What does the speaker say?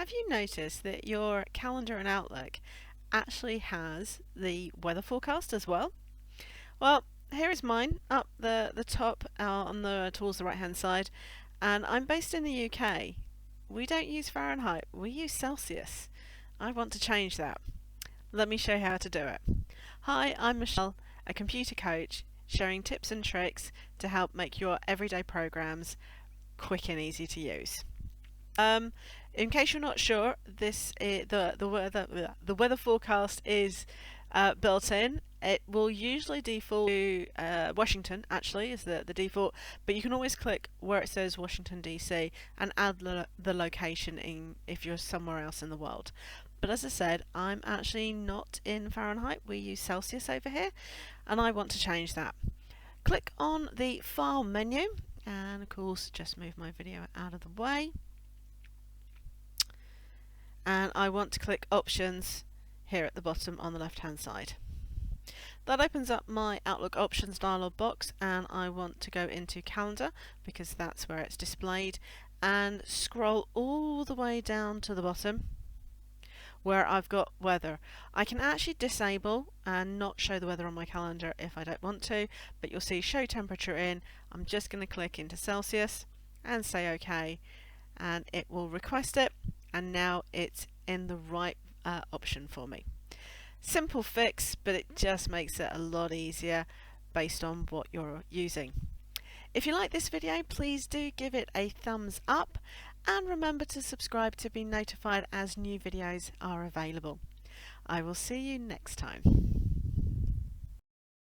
Have you noticed that your calendar and Outlook actually has the weather forecast as well? Well, here is mine up the top on towards the right hand side, and I'm based in the UK. We don't use Fahrenheit, we use Celsius. I want to change that. Let me show you how to do it. Hi, I'm Michelle, a computer coach, sharing tips and tricks to help make your everyday programs quick and easy to use. In case you're not sure, the weather forecast is built in. It will usually default to Washington. Actually, is the default, but you can always click where it says Washington DC and add the location in if you're somewhere else in the world. But as I said, I'm actually not in Fahrenheit. We use Celsius over here, and I want to change that. Click on the File menu, and of course, just move my video out of the way. And I want to click Options here at the bottom on the left hand side. That opens up my Outlook Options dialog box, and I want to go into Calendar because that's where it's displayed, and scroll all the way down to the bottom where I've got weather. I can actually disable and not show the weather on my calendar if I don't want to, but you'll see show temperature in. I'm just going to click into Celsius and say OK, and it will request it, and now it's in the right option for me. Simple fix, but it just makes it a lot easier based on what you're using. If you like this video, please do give it a thumbs up, and remember to subscribe to be notified as new videos are available. I will see you next time.